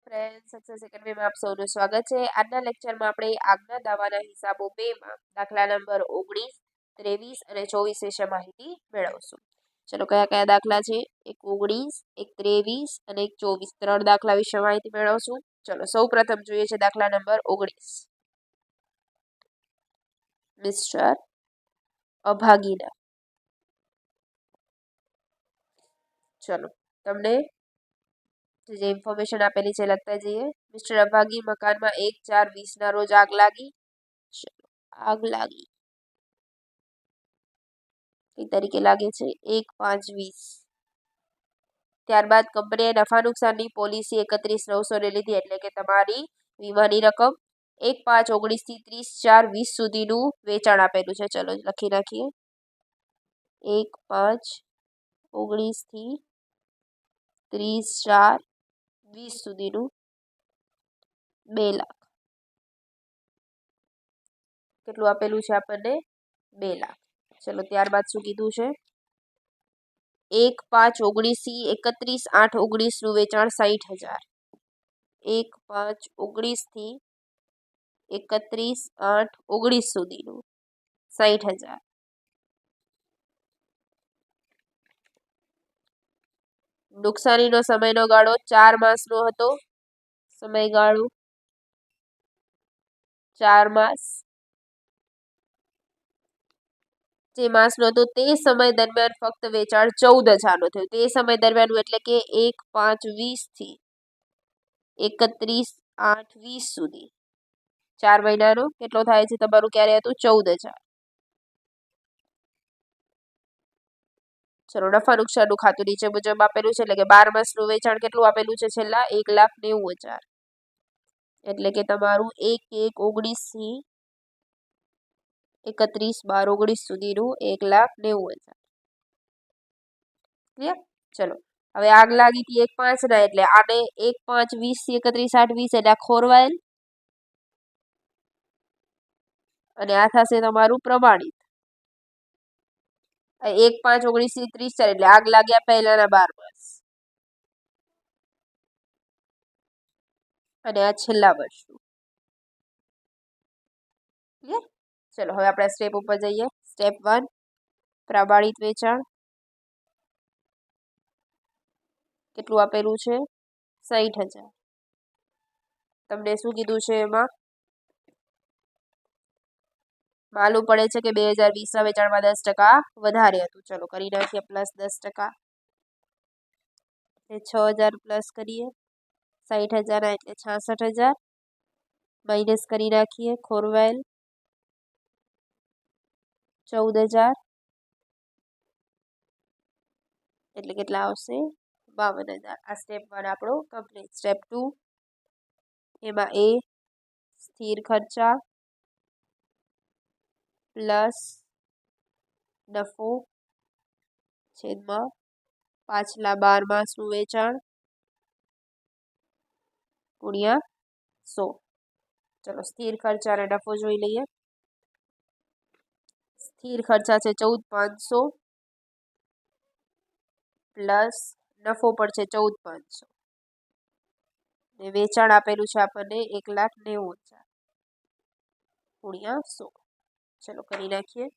Friend success એકેડમીમાં આપ સૌનું સ્વાગત છે. આજના લેક્ચરમાં આપણે આગના દાવાના હિસાબો 2માં દાખલા નંબર 19, 23 અને 24 વિશે માહિતી મેળવશું. ચલો કયા કયા દાખલા છે? એક 19, એક 23 અને એક 24. 3 દાખલા વિશે માહિતી મેળવશું. ચલો સૌ પ્રથમ જોઈએ છે દાખલા નંબર 19. મિસ્ટર અભાગીના. ચલો તમને જે ઇન્ફોર્મેશન આપેલી છે લખતા જઈએ. મિસ્ટર અભાગી મકાનમાં 1/4/20 રોજ આગ લાગી. આગ લાગી કઈ તારીખે લાગે છે? 1/5/20. ત્યારબાદ કંપનીએ નફા નુકસાનની પોલિસી 31,900 લીધી, એટલે કે તમારી વીમાની રકમ 1/5/19 થી 30/4/20 સુધીનું વેચાણ આપેલું છે. ચલો લખી નાખીએ. 1/5/19 થી 30/4/20 સુધીનું 2 લાખ. કેટલું આપેલું છે આપણને? 2 લાખ. ચલો ત્યારબાદ શું કીધું છે? 1/5/19 થી 31/8/19 નું વેચાણ 60,000. 1/5/19 થી 31/8/19 સુધીનું 60,000. નુકસાનીનો સમયનો ગાળો 4 માસનો હતો. સમયગાળો 4 માસ. જે માસનો હતો તે સમય દરમિયાન ફક્ત વેચાણ 14,000 નું થયું. તે સમય દરમિયાન એટલે કે 1/5/20 થી 31/8/20 સુધી 4 મહિનાનો કેટલો થાય છે તમારું? ક્યારે હતું? 14,000. ચલો નફા નુકસાનનું ખાતું નીચે મુજબ આપેલું છે, એટલે કે 12 માસનું વેચાણ કેટલું આપેલું છે? છેલ્લા 1,90,000. એટલે કે તમારું 1/1/19 થી 31/12/19 સુધીનું 1,90,000. ક્લિયર? ચલો હવે આગ લાગી હતી 1/5 ના, એટલે આને 1/5/20 થી 31/8/20 એટલે આ ખોરવાયેલ, અને આ થશે તમારું પ્રમાણિત. 1/5/19 થી 30/4 એટલે આગ લાગ્યા પહેલાના 12 માસ, અને આ છેલ્લા વર્ષનું. ક્લિયર? ચલો હવે આપણે સ્ટેપ ઉપર જઈએ. સ્ટેપ 1 પ્રમાણિત વેચાણ. કેટલું આપેલું છે? 60,000. તમને શું કીધું છે એમાં? માલુમ પડે છે કે 2020ના વેચાણમાં 10% વધારે હતું. ચલો કરી નાખીએ પ્લસ 10%. 6,000 પ્લસ કરીએ. 60,000 એટલે 66,000. માઇનસ કરી નાખીએ. ખોરવાયેલ 14,000 એટલે કેટલા આવશે? 52,000. આ સ્ટેપ 1 આપણો કમ્પ્લીટ. સ્ટેપ 2 એમાં એ સ્થિર ખર્ચા પ્લસ નફો છેદમાં પાછલા 12 માસનું વેચાણ ગુણ્યા 100. ચલો સ્થિર ખર્ચા અને નફો જોઈ લઈએ. સ્થિર ખર્ચા છે 14,500 પ્લસ નફો પણ છે 14,500, ને વેચાણ આપેલું છે આપણને 1,90,000 ગુણ્યા 100. ચલો કરી નાખીએ.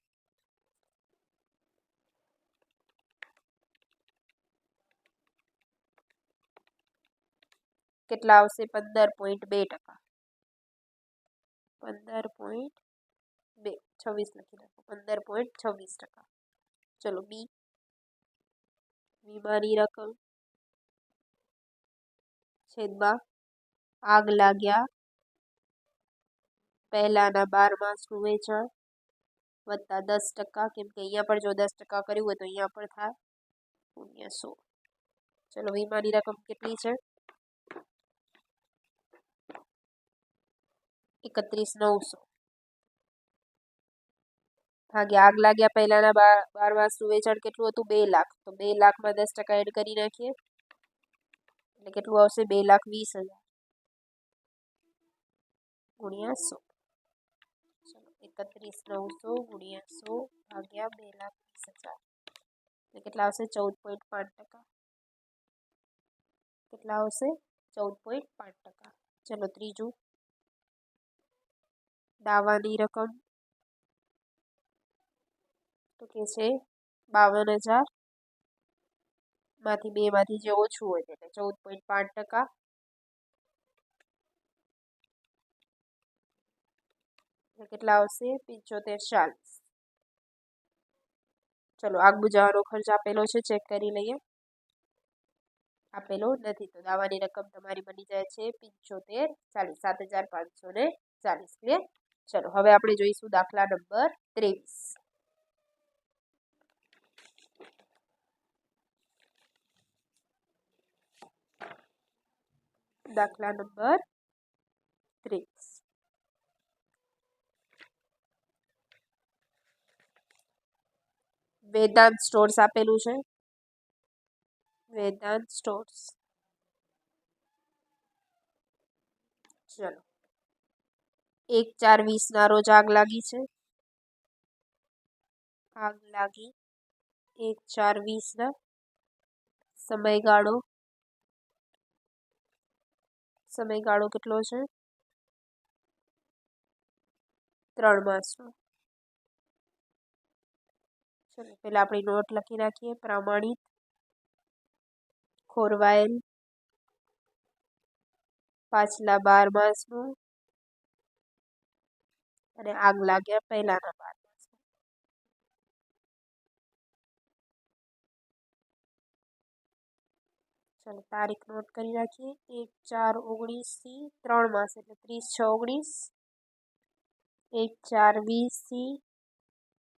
કેટલા આવશે? 15.2%. 15.2 26 લખી નાખો. 15.26%. ચલો બી વીમાની રકમ છેદમાં આગ લાગ્યા પહેલાના 12 માસનું વેચાણ વત્તા 10%, કેમ કે અહીંયા પણ જો 10% કર્યું હોય તો અહીંયા પણ થાય, ગુણ્યા 100. ચલો વીમાની રકમ કેટલી છે? 31,900 ભાગ્યા આગ લાગ્યા પહેલાના 12 માસનું વેચાણ કેટલું હતું? 2 લાખ. તો 2 લાખમાં 10% એડ કરી નાખીએ એટલે કેટલું આવશે? 2,20,000 ગુણ્યા 100. ચલો 31,900 ગુણ્યા 100 ભાગ્યા 2,20,000 એટલે કેટલા આવશે? 14.5%. કેટલા આવશે? 14.5%. ચલો ત્રીજું, દાવાની રકમ તો કે છે 52,000 માંથી 2 માંથી જે ઓછું હોય એટલે 14.5%. કેટલા આવશે? 75,40. ચલો આગ બુઝાવવાનો ખર્ચ આપેલો છે, ચેક કરી લઈએ. આપેલો નથી તો દાવાની રકમ તમારી બની જાય છે 75,40, 7,540. ક્લિયર? ચલો હવે આપણે જોઈશું દાખલા નંબર 23. દાખલા નંબર 23. વેદાંત સ્ટોર્સ આપેલું છે. વેદાંત સ્ટોર્સ. ચલો 1/4/20 રોજ આગ લાગી છે. આગ લાગી 1/4/20. સમયગાળો કેટલો છે? 3 માસનો. ચલો પેલા આપણી નોટ લખી નાખીએ. પ્રમાણિત, ખોરવાયેલ, પાછલા 12 માસનું અને આગ લાગ્યા પહેલાના 12 માસનું. ચલો તારીખ નોટ કરી નાખીએ. 1/4/19 થી 3 માસ એટલે 30/6/19. 1/4/20 થી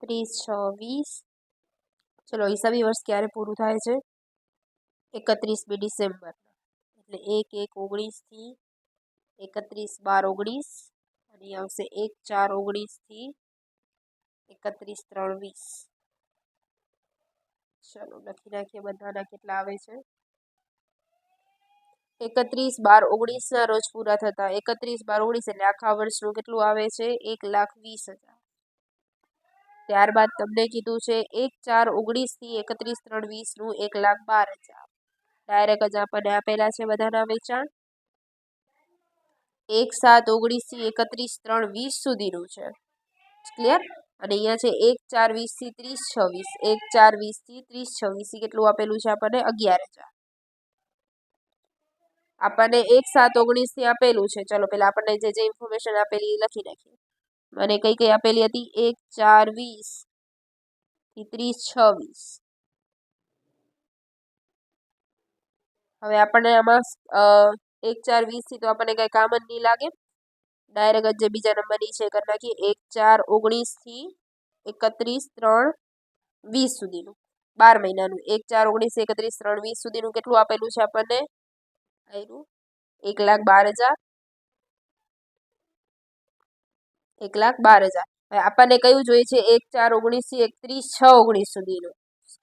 30/6/20. ચલો હિસાબી વર્ષ ક્યારે પૂરું થાય છે? 31મી ડિસેમ્બર. એટલે 1/1/19 થી 31/12/19 અને આવશે 1/4/19 થી 31/3/20. ચલો લખી નાખીએ બધાના કેટલા આવે છે. 31/12/19 રોજ પૂરા થતા 31/12/19 એટલે આખા વર્ષનું કેટલું આવે છે? 1,20,000. ત્યારબાદ તમને કીધું છે 1/4/19 થી 31/3/20 નું 1,12,000. ડાયરેક્ટ જ આપણને આપેલા છે બધાના વેચાણ. 1/7/19 થી 31/3/20 સુધીનું છે. ક્લિયર? અને અહીંયા છે 1/4/20 થી 30/6/20. 1/4/20 થી 30/6/20 કેટલું આપેલું છે આપણને? 11,000. આપણને 1/7/19 થી આપેલું છે. ચલો પેલા આપણને જે ઇન્ફોર્મેશન આપેલી એ લખી નાખીએ. મને કઈ આપેલી હતી? 1/4/20 થી 30/6/20. હવે આપણને આમાં 1/4/20 થી તો આપણને કઈ કામ જ નહીં લાગે. ડાયરેક્ટ જ જે બીજા નંબરની છે કરી નાખીએ. 1/4/19 થી 31/3/20 સુધીનું 12 મહિનાનું. 1/4/19 થી 31/3/20 સુધીનું કેટલું આપેલું છે આપણને? 1,12,000. 1,12,000. હવે આપણને કયું જોઈએ છે? 1/4/19 થી 31/6/19 સુધીનું.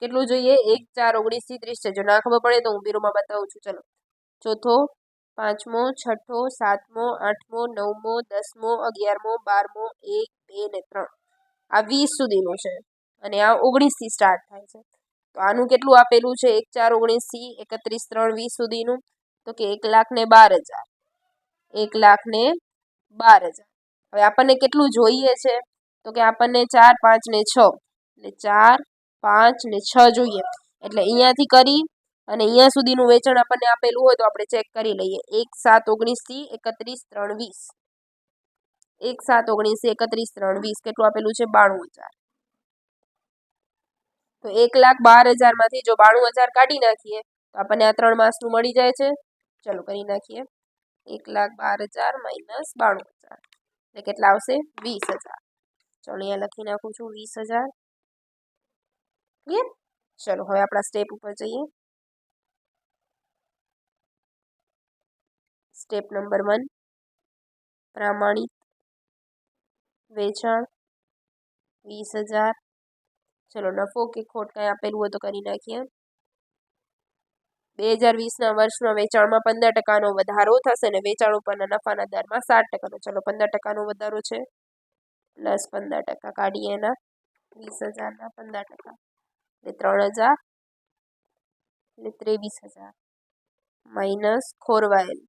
કેટલું જોઈએ? 1/4/19 થી 30. જો ના ખબર પડે તો હું બીરોમાં બતાવું છું. ચલો ચોથો, 5મો, 6ઠ્ઠો, 7મો, 8મો, 9મો, 10મો, 11મો, 12મો, 1, 2 ને 3. આ 20 સુધીનું છે અને આ 19 થી સ્ટાર્ટ થાય છે. તો આનું કેટલું આપેલું છે? 1/4/19 થી 31/3/20 સુધીનું તો કે 1,12,000. 1,12,000. હવે આપણને કેટલું જોઈએ છે? તો કે આપણને 4, 5 ને 6 એટલે 4, 5 ને 6 જોઈએ. એટલે અહીંયાથી કરી અને અહીંયા સુધીનું વેચાણ આપણને આપેલું હોય તો આપણે ચેક કરી લઈએ. 1/7/19 થી 31/3/20. 1/7/19 થી 31/3/20 કેટલું આપેલું છે? 92,000. તો 1,12,000 માંથી જો 92,000 કાઢી નાખીએ તો આપણને આ 3 માસનું મળી જાય છે. ચલો કરી નાખીએ. 1,12,000 માઇનસ 92,000 એટલે કેટલા આવશે? 20,000. ચલો અહીંયા લખી નાખું છું 20,000. ક્લિયર? ચલો હવે આપણા સ્ટેપ ઉપર જઈએ. સ્ટેપ નંબર 1, પ્રમાણિત વેચાણ 20,000. ચલો નફો કે ખોટ કઈ આપેલું હોય તો કરી નાખીએ. 2020ના વર્ષમાં વેચાણમાં 15% વધારો થશે અને વેચાણ ઉપરના નફાના દરમાં 7%. ચલો 15% વધારો છે પ્લસ 15% કાઢીએ એના 20,000ના 15% એટલે 3,000 એટલે 23,000 માઇનસ ખોરવાયેલ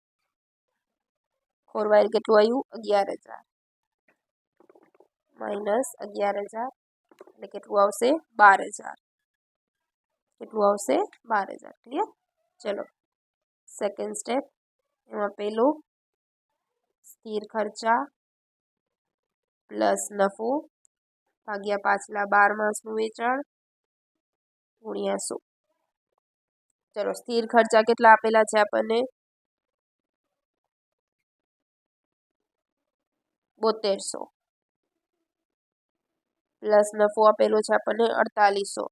કેટલું આવ્યું 11,000 માઇનસ 11,000 એટલે કેટલું આવશે 12,000 કેટલું આવશે 12,000 ક્લિયર. ચલો સેકન્ડ સ્ટેપ એમાં પેલું સ્થિર ખર્ચા પ્લસ નફો ભાગ્યા પાછલા 12 માસનું વેચાણ ગુણ્યા 100. ચલો સ્થિર ખર્ચા કેટલા આપેલા છે આપણને 7200 પ્લસ નફો આપેલો છે આપણને 4800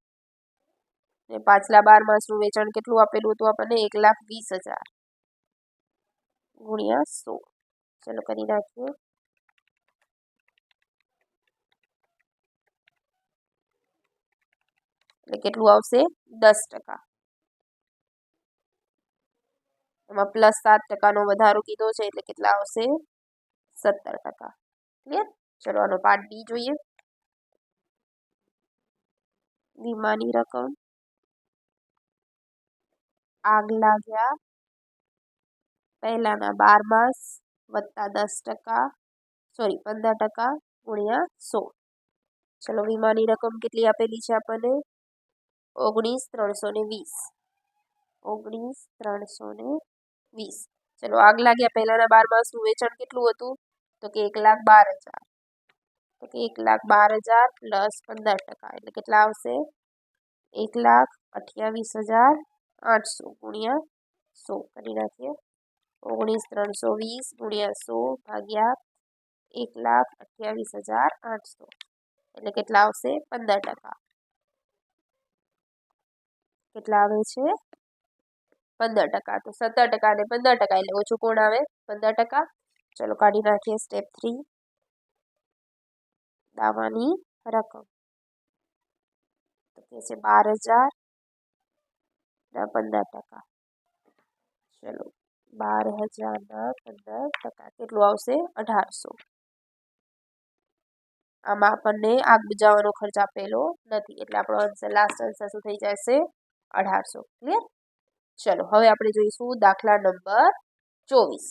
ને પાછલા 12 માસનું વેચાણ કેટલું આપેલું હતું આપણને 1,20,000 ગુણ્યા 100. ચલો કરી નાખીએ. એટલે કેટલું આવશે 10%. એમાં પ્લસ 7%નો વધારો કીધો છે એટલે કેટલા આવશે 17%. ક્લિયર. ચલો આનો પાર્ટ બી જોઈએ. વીમાની રકમ આગ લાગ્યા પહેલાના 12 માસ વત્તા 15% ગુણ્યા 100. ચલો વીમાની રકમ કેટલી આપેલી છે આપણને 19,320 19,320. ચલો આગ લાગ્યા પહેલાના 12 માસનું વેચાણ કેટલું હતું તો કે 1,12,000 તો કે 1,12,000 પ્લસ 15% એટલે કેટલા આવશે 1,28,800 ગુણ્યા 100 કરી નાખીએ. 19,320 ગુણ્યા 100 ભાગ્યા 1,28,800 એટલે કેટલા આવશે 15%. કેટલા આવે છે 15%. તો 17% અને 15% એટલે ઓછું કોણ આવે 15%. ચલો કાઢી નાખીએ. સ્ટેપ 3 દાવાની રકમ તો કે છે 12,000 ના 15%. ચલો 12,000 ના 15% કેટલું આવશે 1,800. આમાં આપણને આગ બુજાવવાનો ખર્ચ આપેલો નથી એટલે આપણો આન્સર લાસ્ટ આન્સર શું થઈ જશે 1,800. ક્લિયર. ચલો હવે આપણે જોઈશું દાખલા નંબર 24.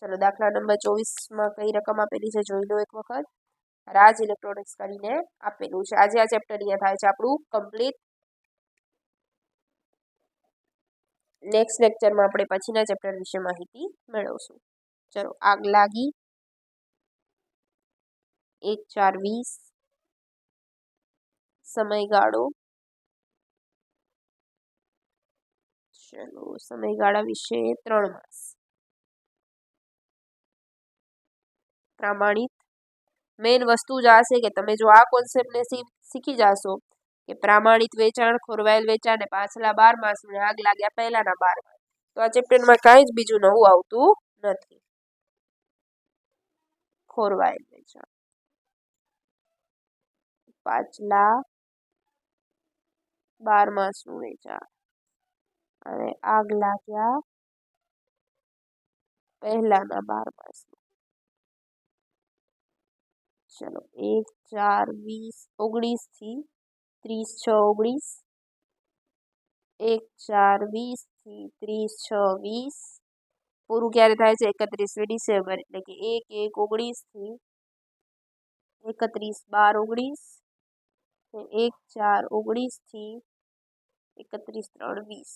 ચલો દાખલા નંબર 24માં કઈ રકમ આપેલી છે જોઈ લો એક વખત. રાજ ઇલેક્ટ્રોનિક્સ કરીને આપેલું છે. આજે આ ચેપ્ટર અહીંયા થાય છે આપણું કમ્પ્લીટ. નેક્સ્ટ લેક્ચરમાં આપણે પછીના ચેપ્ટર વિશે માહિતી મેળવશું. ચલો આગ લાગી 1/4/20 સમયગાળો ચલો સમયગાળા વિશે 3 માસ પ્રમાણિત મેઇન વસ્તુ જ આ છે કે તમે જો આ કોન્સેપ્ટને શીખી જાશો કે પ્રમાણિત વેચાણ ખોરવાયેલ વેચાણ ને પાછલા 12 માસ ને આગ લાગ્યા પહેલાના 12 માસ તો આ ચેપ્ટરમાં કાંઈ જ બીજું નવું આવતું નથી. ખોરવાયેલ વેચાણ પાછલા 12 માસનું વેચાણ અને આગ લાગ્યા પહેલાના 12 માસનું. ચલો 1/4/20 19 થી 30/6/19 1/4/20 થી 30/6/20 પૂરું ક્યારે થાય છે 31 ડિસેમ્બર એટલે કે 1/1/19 થી 31/12/19 1/4/19 થી 31/3/20.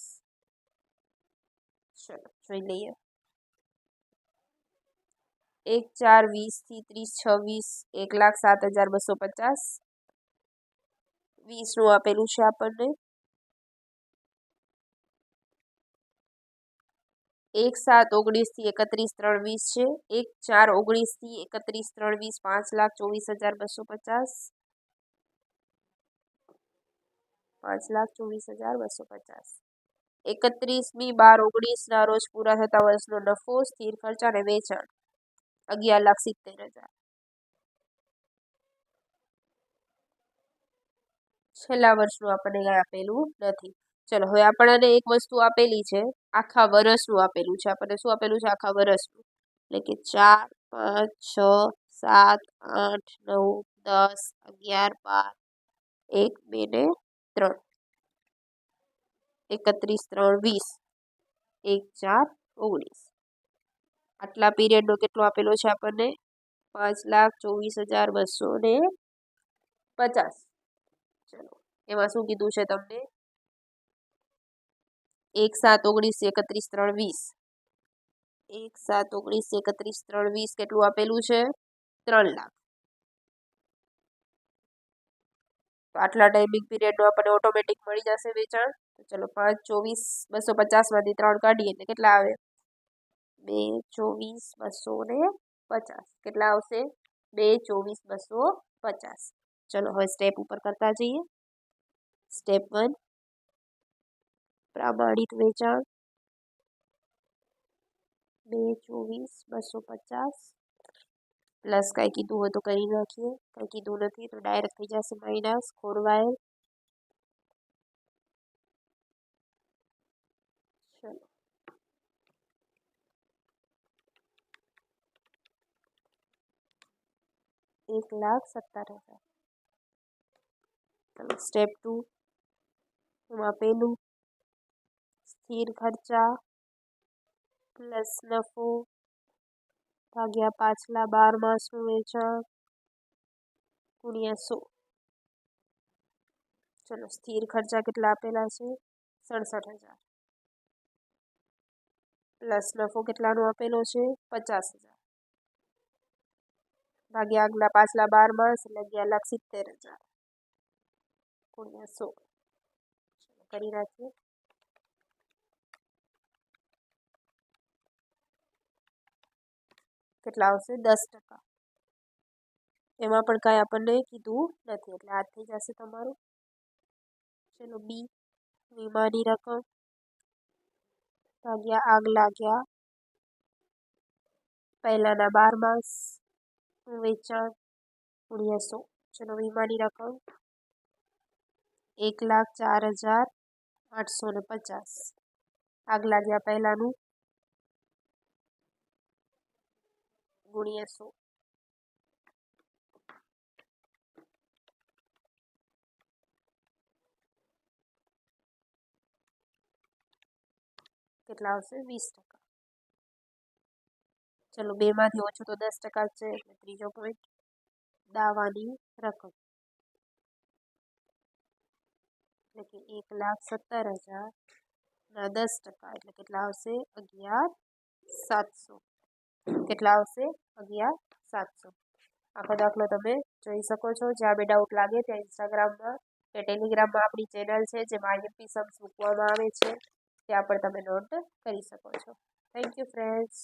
ચલો જોઈ લઈએ. 1/4/20 થી 30/6/20 1,07,250 20 નું આપેલું છે આપણને. 1/7/19 થી 31/3/20 છે. 1/4/19 થી 31/3/20 5,24,250 5,24,250. 31/12/19 ના રોજ પૂરા થતા વર્ષનો નફો સ્થિર ખર્ચા અને વેચાણ 11,70,000. છેલ્લા વર્ષનું આપણને કઈ આપેલું નથી. ચલો હવે આપણને એક વસ્તુ આપેલી છે આખા વર્ષનું આપેલું છે. આપણને શું આપેલું છે આખા વર્ષનું એટલે કે 4 5 6 7 8 9 10 11 12 1, 2 ને 3, 31, 3, 20, 1, 4, 19. આટલા પીરિયડનો કેટલો આપેલો છે આપણને? 5,24,250. ચલો એમાં શું કીધું છે તમને? 1, 7, 19, 31, 3, 20. 1, 7, 19, 31, 3, 20 કેટલું આપેલું છે? 3 લાખ. તો આટલા ટાઈમિંગ પીરિયડનો આપણને ઓટોમેટિક મળી જશે વેચાણ. તો ચલો 5, 24, 250 માંથી 3 કાઢીએ એટલે કેટલા આવે? 2, 24, 250. કેટલા આવશે? 2, 24, 250. ચલો હવે સ્ટેપ ઉપર કરતા જઈએ. સ્ટેપ 1, પ્રમાણિત વેચાણ 2, 24, 250 પ્લસ કાંઈ કીધું હોય તો કરી નાખીએ, કાંઈ કીધું નથી તો ડાયરેક્ટ થઈ જશે માઇનસ, ખોરવાય. ચલો 1,17,000. ચલો સ્ટેપ 2, એમાં પેલું સ્થિર ખર્ચા પ્લસ નફો ભાગ્યા પાછલા 12 માસનું વેચાણ ગુણ્યા 100. ચલો સ્થિર ખર્ચા કેટલા આપેલા છે? 67,000 પ્લસ નફો કેટલાનો આપેલો છે? 50,000 ભાગ્યા આગલા પાછલા 12 માસ એટલે 11,70,000 ગુણ્યા 100. કરી નાખીએ. કેટલા આવશે? 10%. એમાં પણ કાંઈ આપણને કીધું નથી એટલે આ થઈ જશે તમારું. ચલો બી, વીમાની રકમ ભાગ્યા આગલા પહેલાના 12 માસ વેચાણ ગુણ્યા 100. ચલો વીમાની રકમ 1,04,850. આગલા ગયા પહેલાનું ગુણ્યા 100. કેટલા આવશે? 20%. ચલો 2 માંથી ઓછું તો 10% છે એટલે ત્રીજો પોઈન્ટ. દાવાની રકમ એટલે કે 1,17,000 ના 10% એટલે કેટલા આવશે? 11,700. કેટલા આવશે? 11,700. આખો દાખલો તમે જોઈ શકો છો. જ્યાં બે ડાઉટ લાગે ત્યાં ઇન્સ્ટાગ્રામમાં કે ટેલિગ્રામમાં આપણી ચેનલ છે જેમાં IMP સમ્સ મૂકવામાં આવે છે, ત્યાં પણ તમે નોટ કરી શકો છો. Thank you friends.